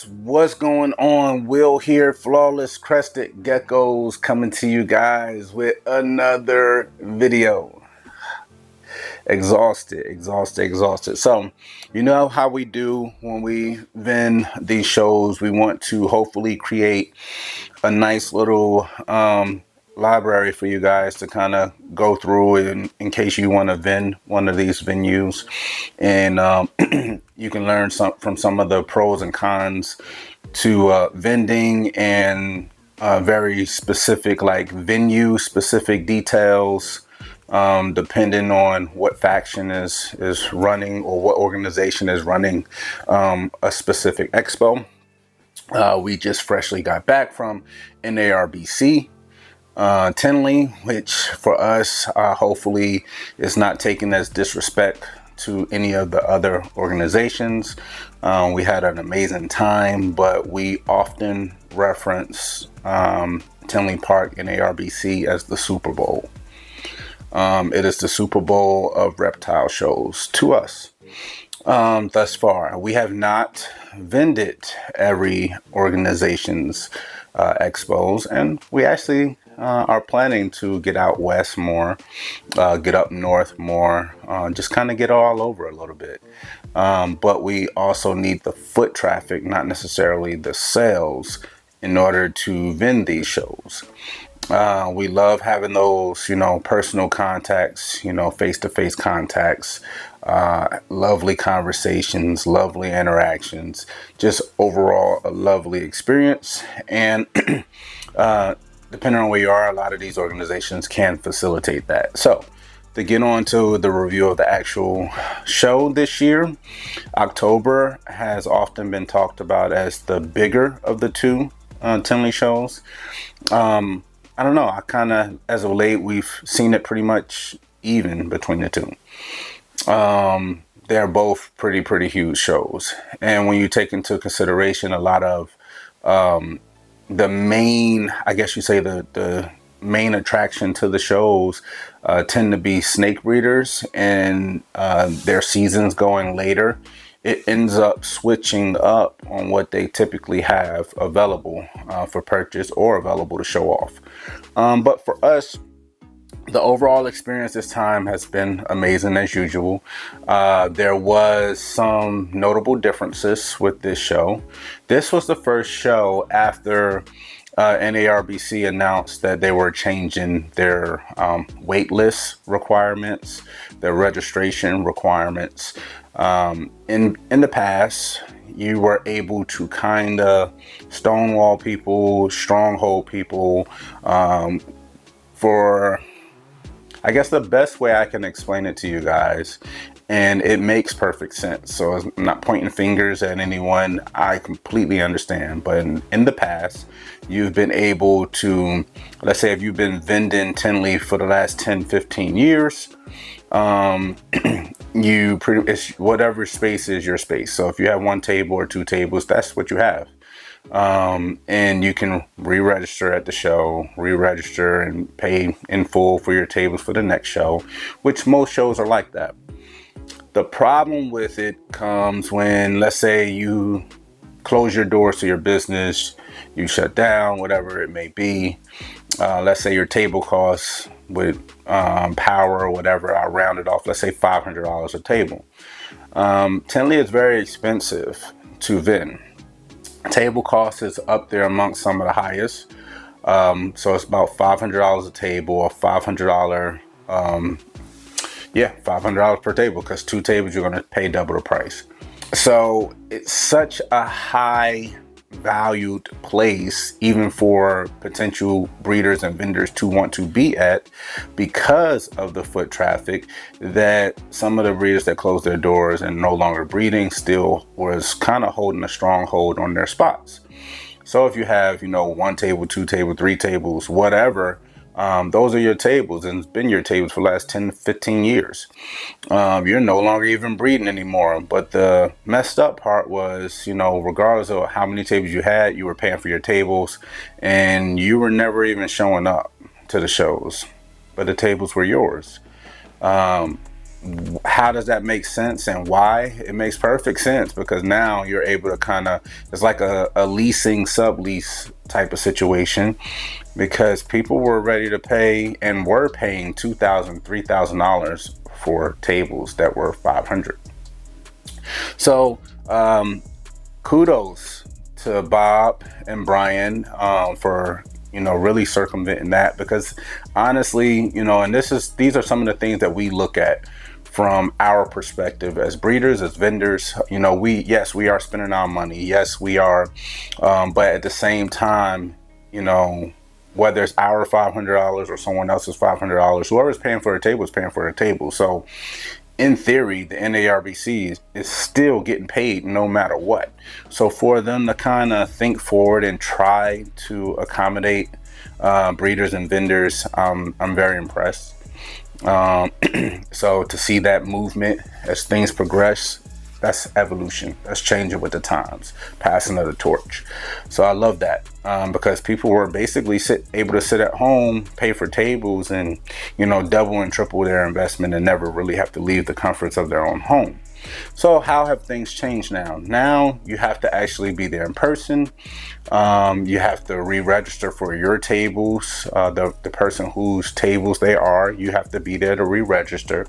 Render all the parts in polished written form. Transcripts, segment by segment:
guys, what's going on? Will here, Flawless Crested Geckos, coming to you guys with another video. Exhausted. So, you know how we do when we vend these shows. We want to hopefully create a nice little library for you guys to kind of go through in case you want to vend one of these venues, and you can learn from some of the pros and cons to vending, and very specific, like venue specific details, depending on what faction is running or what organization is running a specific expo. We just freshly got back from NARBC Tinley, which for us hopefully is not taken as disrespect to any of the other organizations. We had an amazing time, but we often reference Tinley Park NARBC as the Super Bowl. It is the Super Bowl of reptile shows to us. Thus far, we have not vended every organization's expos, and we actually are planning to get out west more, get up north more, just kind of get all over a little bit. But we also need the foot traffic, not necessarily the sales, in order to vend these shows. We love having those, personal contacts, face-to-face contacts, lovely conversations, lovely interactions, just overall a lovely experience. And depending on where you are, a lot of these organizations can facilitate that. So to get on to the review of the actual show this year, October has often been talked about as the bigger of the two Tinley shows. I don't know, I kind of, as of late, we've seen it pretty much even between the two. They're both pretty huge shows. And when you take into consideration a lot of the main, I guess you say the main attraction to the shows tend to be snake breeders, and their seasons going later, it ends up switching up on what they typically have available for purchase or available to show off. But for us, the overall experience this time has been amazing as usual. There was some notable differences with this show. This was the first show after NARBC announced that they were changing their wait list requirements, their registration requirements. In the past, you were able to kind of stonewall people, stronghold people, for, I guess the best way I can explain it to you guys, and it makes perfect sense. So I'm not pointing fingers at anyone. I completely understand. But in the past, you've been able to, let's say if you've been vending Tinley for the last 10, 15 years, whatever space is your space. So if you have one table or two tables, that's what you have. And you can re-register at the show, re-register and pay in full for your tables for the next show, which most shows are like that. The problem with it comes when, let's say you close your doors to your business, you shut down, whatever it may be. Let's say your table costs with power or whatever, I'll round it off, let's say $500 a table. Tinley is very expensive to vend. Table cost is up there amongst some of the highest. So it's about $500 a table, or $500 per table, because two tables you're going to pay double the price. So it's such a high valued place, even for potential breeders and vendors to want to be at, because of the foot traffic, that some of the breeders that closed their doors and no longer breeding still was kind of holding a strong hold on their spots. So if you have, one table, two tables, three tables, whatever, those are your tables, and it's been your tables for the last 10, 15 years. You're no longer even breeding anymore. But the messed up part was, regardless of how many tables you had, you were paying for your tables, and you were never even showing up to the shows, but the tables were yours. how does that make sense and why? It makes perfect sense because now you're able to kind of, it's like a leasing sublease type of situation, because people were ready to pay and were paying $2,000, $3,000 for tables that were 500. So kudos to Bob and Brian for really circumventing that, because honestly, and these are some of the things that we look at from our perspective as breeders, as vendors. We are spending our money, yes we are, but at the same time, whether it's our $500 or someone else's $500, whoever's paying for a table is paying for a table. So in theory, the NARBC is still getting paid no matter what. So for them to kind of think forward and try to accommodate breeders and vendors, I'm very impressed. So to see that movement as things progress, that's evolution. That's changing with the times, passing of the torch. So I love that, because people were basically able to sit at home, pay for tables, and double and triple their investment and never really have to leave the comforts of their own home. So how have things changed now? Now you have to actually be there in person. You have to re-register for your tables. The person whose tables they are, you have to be there to re-register.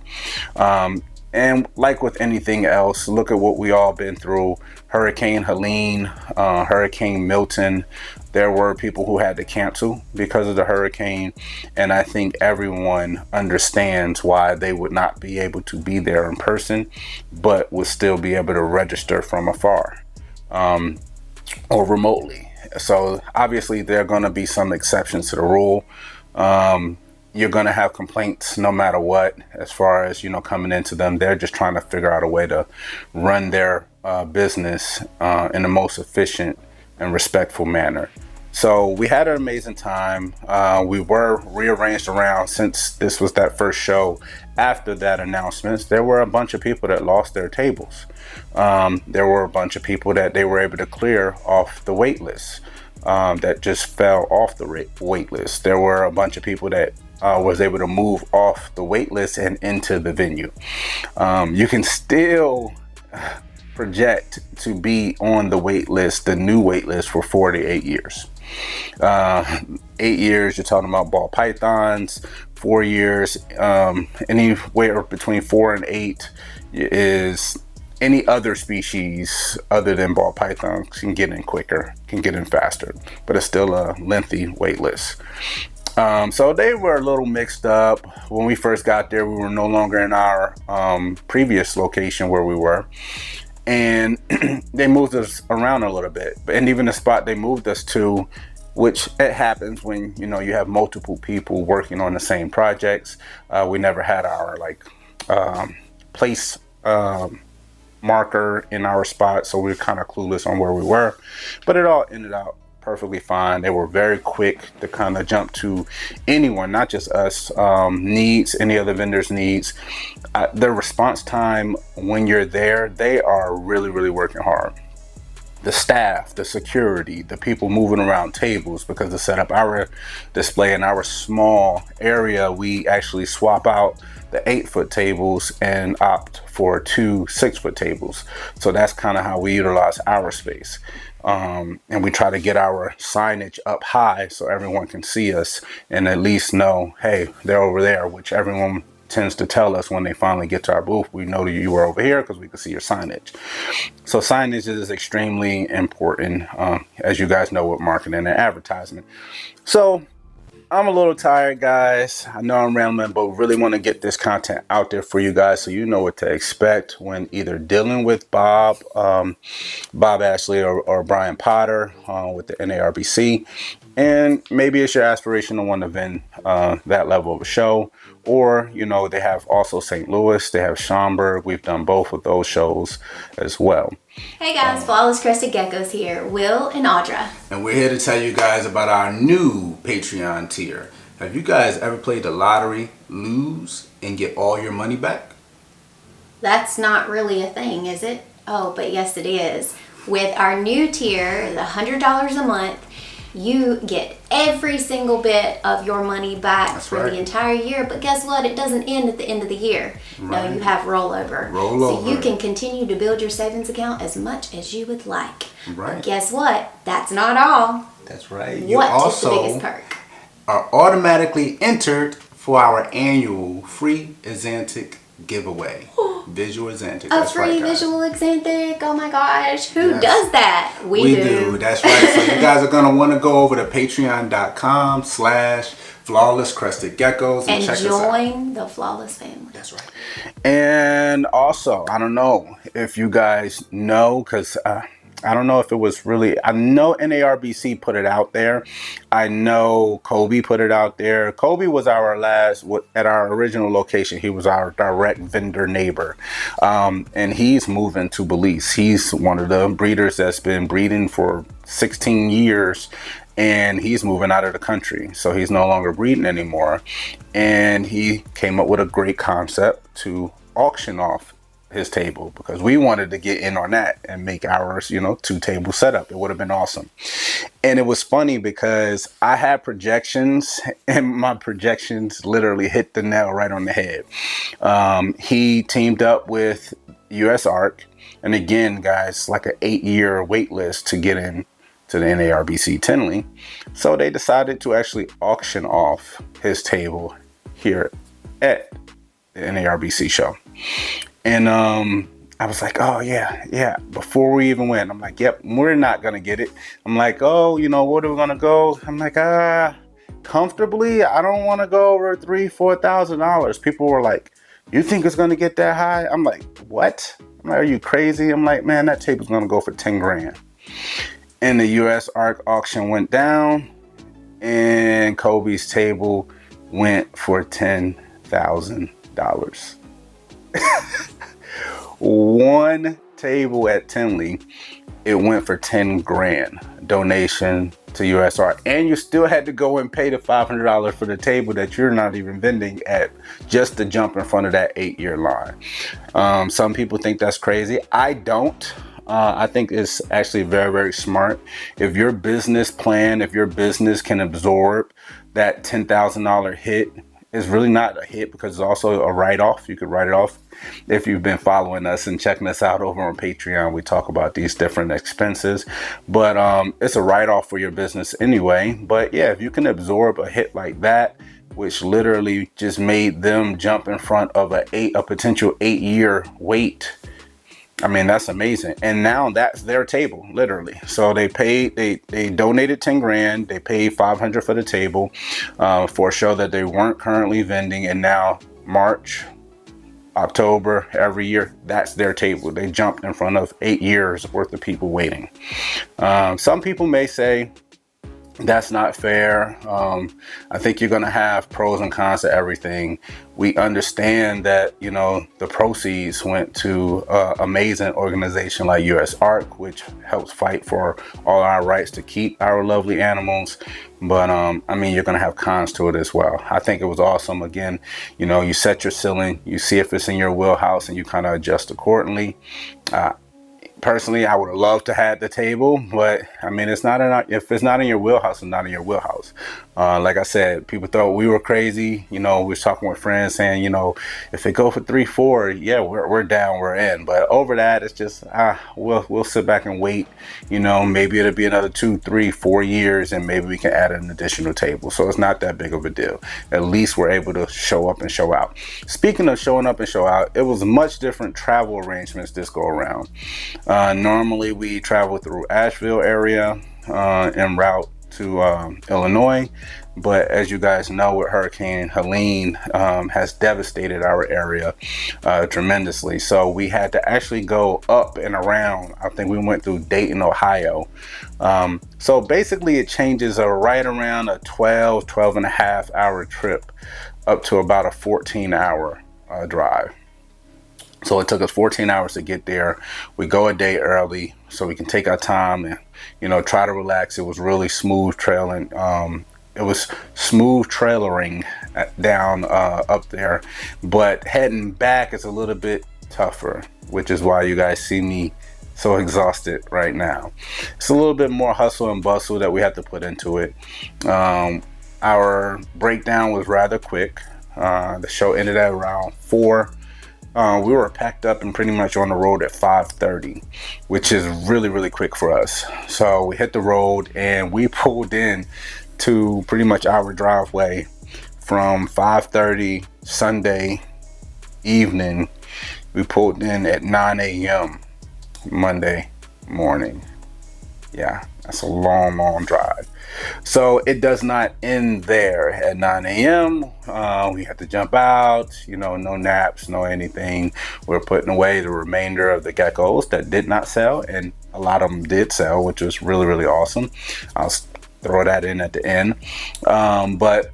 And like with anything else, look at what we all been through. Hurricane Helene, Hurricane Milton. There were people who had to cancel because of the hurricane. And I think everyone understands why they would not be able to be there in person, but would still be able to register from afar, or remotely. So obviously there are going to be some exceptions to the rule. You're going to have complaints no matter what, as far as, coming into them. They're just trying to figure out a way to run their business in the most efficient and respectful manner. So we had an amazing time. We were rearranged around, since this was that first show. After that announcement, there were a bunch of people that lost their tables. There were a bunch of people that they were able to clear off the wait list, that just fell off the wait list. There were a bunch of people that was able to move off the wait list and into the venue. You can still project to be on the wait list, the new wait list, for 4 to 8 years. 8 years, you're talking about ball pythons. 4 years, anywhere between 4 and 8 is any other species other than ball pythons can get in quicker, can get in faster, but it's still a lengthy wait list. So they were a little mixed up. When we first got there, we were no longer in our previous location where we were, and they moved us around a little bit. And even the spot they moved us to, which it happens when you have multiple people working on the same projects. We never had our place marker in our spot, so we were kind of clueless on where we were, but it all ended out perfectly fine. They were very quick to kind of jump to anyone, not just us, needs, any other vendors' needs. Their response time when you're there, they are really, really working hard. The staff, the security, the people moving around tables, because to set up our display in our small area, we actually swap out the 8-foot tables and opt for 2 6-foot tables. So that's kind of how we utilize our space. And we try to get our signage up high so everyone can see us and at least know, hey, they're over there, which everyone tends to tell us when they finally get to our booth. We know that you were over here because we can see your signage. So signage is extremely important, as you guys know, with marketing and advertisement. So I'm a little tired, guys. I know I'm rambling, but really want to get this content out there for you guys so you know what to expect when either dealing with Bob Ashley or Brian Potter with the NARBC. And maybe it's your aspiration to want to vend that level of a show. Or, they have also St. Louis, they have Schaumburg. We've done both of those shows as well. Hey guys, Flawless Crested Geckos here, Will and Audra. And we're here to tell you guys about our new Patreon tier. Have you guys ever played the lottery, lose, and get all your money back? That's not really a thing, is it? Oh, but yes it is. With our new tier, the $100 a month, you get every single bit of your money back That's for right. the entire year. But guess what? It doesn't end at the end of the year. Right. No, you have rollover. Rollover. So you can continue to build your savings account as much as you would like. Right. But guess what? That's not all. That's right. You What is also the biggest perk? are automatically entered for our annual free Exantic giveaway. Visual Exantic. A That's free right, guys. visual Exantic. Oh my gosh. Who Yes. does that? We do. That's right. So you guys are going to want to go over to patreon.com/flawless Crested Geckos and check us out. join the Flawless family. That's right. And also, I don't know if you guys know, because I don't know if it was really, I know NARBC put it out there. I know Kobe put it out there. Kobe was our last, at our original location, he was our direct vendor neighbor. And he's moving to Belize. He's one of the breeders that's been breeding for 16 years. And he's moving out of the country. So he's no longer breeding anymore. And he came up with a great concept to auction off his table, because we wanted to get in on that and make ours, 2-table setup. It would have been awesome. And it was funny because I had projections, and my projections literally hit the nail right on the head. He teamed up with US Arc, and again, guys, like an 8-year wait list to get in to the NARBC Tinley. So they decided to actually auction off his table here at the NARBC show. And I was like, oh, yeah. Before we even went, I'm like, yep, we're not going to get it. I'm like, oh, what are we going to go? I'm like, comfortably, I don't want to go over $3,000-$4,000. People were like, you think it's going to get that high? I'm like, what? I'm like, are you crazy? I'm like, man, that table's going to go for 10 grand. And the US Arc auction went down, and Kobe's table went for $10,000. One table at Tinley, it went for 10 grand donation to US Art, and you still had to go and pay the $500 for the table that you're not even vending at, just to jump in front of that 8-year line. Some people think that's crazy. I don't. I think it's actually very, very smart. If your business plan, if your business can absorb that $10,000 hit, it's really not a hit, because it's also a write-off. You could write it off. If you've been following us and checking us out over on Patreon, we talk about these different expenses. But it's a write-off for your business anyway. But yeah, if you can absorb a hit like that, which literally just made them jump in front of a potential 8-year wait, I mean, that's amazing. And now that's their table, literally. So they paid, they donated 10 grand. They paid 500 for the table for a show that they weren't currently vending. And now March, October, every year, that's their table. They jumped in front of 8 years worth of people waiting. Some people may say that's not fair. I think you're going to have pros and cons to everything. We understand that, the proceeds went to an amazing organization like US Arc, which helps fight for all our rights to keep our lovely animals. But I mean, you're going to have cons to it as well. I think it was awesome. Again, you set your ceiling, you see if it's in your wheelhouse, and you kind of adjust accordingly. Personally, I would have loved to have the table, but I mean, if it's not in your wheelhouse, it's not in your wheelhouse. Like I said, people thought we were crazy. We was talking with friends saying, if it go for 3-4, yeah, we're down, we're in. But over that, it's just we'll sit back and wait. Maybe it'll be another 2, 3, 4 years, and maybe we can add an additional table. So it's not that big of a deal. At least we're able to show up and show out. Speaking of showing up and show out, it was much different travel arrangements this go around. Normally we travel through Asheville area en route to Illinois, but as you guys know, with Hurricane Helene has devastated our area tremendously. So we had to actually go up and around. I think we went through Dayton, Ohio. So basically it changes right around a 12 and a half hour trip up to about a 14-hour drive. So it took us 14 hours to get there. We go a day early so we can take our time and, try to relax. It was really smooth trailing. It was smooth trailering down up there. But heading back is a little bit tougher, which is why you guys see me so exhausted right now. It's a little bit more hustle and bustle that we have to put into it. Our breakdown was rather quick. The show ended at around 4. We were packed up and pretty much on the road at 5:30, which is really, really quick for us. So we hit the road and we pulled in to pretty much our driveway from 5:30 Sunday evening. We pulled in at 9 a.m. Monday morning. Yeah, that's a long, long drive. So it does not end there at 9 a.m. We have to jump out, no naps, no anything. We're putting away the remainder of the geckos that did not sell, and a lot of them did sell, which was really, really awesome. I'll throw that in at the end. But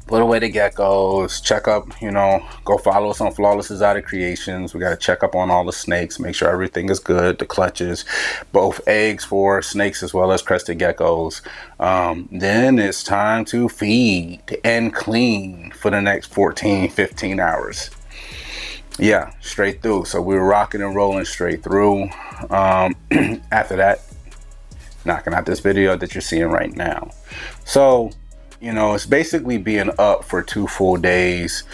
put away the geckos, check up, go follow us on Flawless Exotic Creations. We got to check up on all the snakes, make sure everything is good, the clutches, both eggs for snakes as well as crested geckos. Then it's time to feed and clean for the next 14, 15 hours. Yeah, straight through. So we were rocking and rolling straight through. After that, knocking out this video that you're seeing right now. So it's basically being up for 2 full days.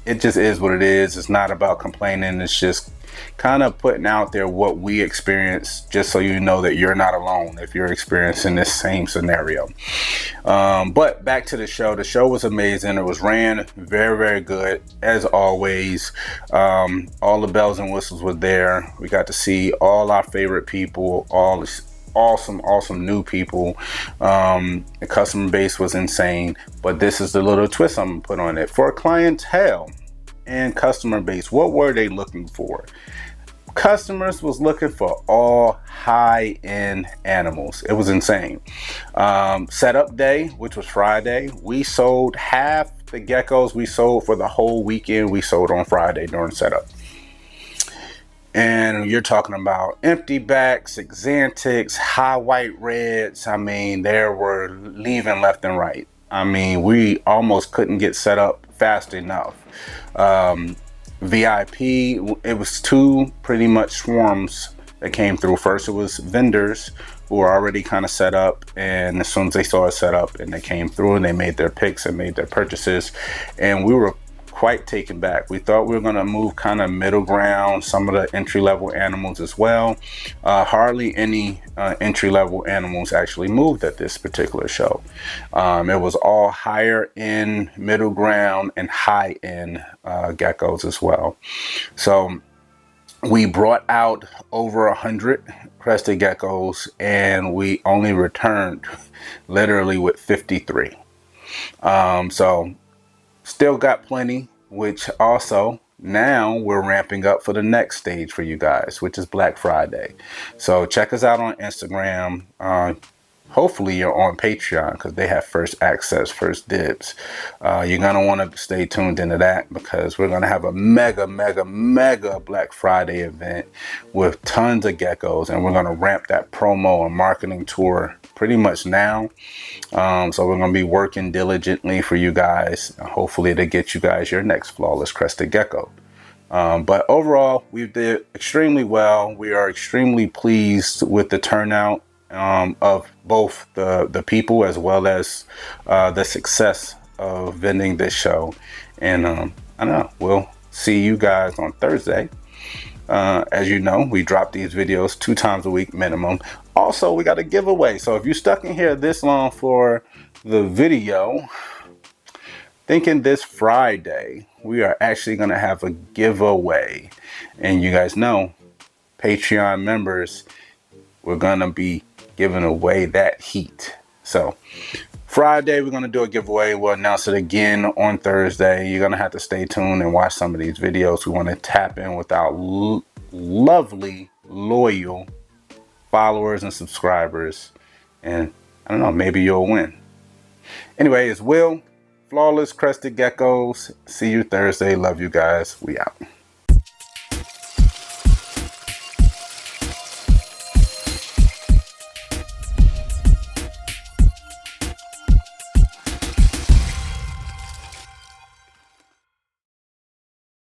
It just is what it is. It's not about complaining. It's just kind of putting out there what we experience, just so you know that you're not alone if you're experiencing this same scenario. But back to the show. The show was amazing. It was ran very, very good as always. All the bells and whistles were there. We got to see all our favorite people, all awesome new people. The customer base was insane, but this is the little twist I'm gonna put on it. For clientele and customer base, what were they looking for? Customers was looking for all high-end animals. It was insane. Setup day, which was Friday, we sold half the geckos we sold for the whole weekend. We sold on Friday during setup. And you're talking about empty backs, exantics, high white reds. I mean, there were leaving left and right. I mean, we almost couldn't get set up fast enough. VIP, it was 2 pretty much swarms that came through. First, it was vendors who were already kind of set up, and as soon as they saw it set up, and they came through and they made their picks and made their purchases, and we were quite taken back. We thought we were going to move kind of middle ground, some of the entry-level animals as well. Hardly any entry-level animals actually moved at this particular show. It was all higher end, middle ground, and high end geckos as well. So we brought out over 100 crested geckos, and we only returned literally with 53. So still got plenty, which also now we're ramping up for the next stage for you guys, which is Black Friday. So check us out on Instagram. Hopefully you're on Patreon, because they have first access, first dibs. You're going to want to stay tuned into that, because we're going to have a mega Black Friday event with tons of geckos, and we're going to ramp that promo and marketing tour pretty much now. So we're going to be working diligently for you guys, hopefully to get you guys your next flawless crested gecko. But overall, we did extremely well. We are extremely pleased with the turnout of both the people as well as the success of vending this show. And I don't know, we'll see you guys on Thursday. As you know, we drop these videos 2 times a week minimum. Also, we got a giveaway. So if you're stuck in here this long for the video, thinking this Friday, we are actually going to have a giveaway. And you guys know, Patreon members, we're going to be giving away that heat. So Friday, we're going to do a giveaway. We'll announce it again on Thursday. You're going to have to stay tuned and watch some of these videos. We want to tap in with our lovely, loyal followers and subscribers. And I don't know, maybe you'll win. Anyway, it's Will, Flawless Crested Geckos. See you Thursday. Love you guys. We out.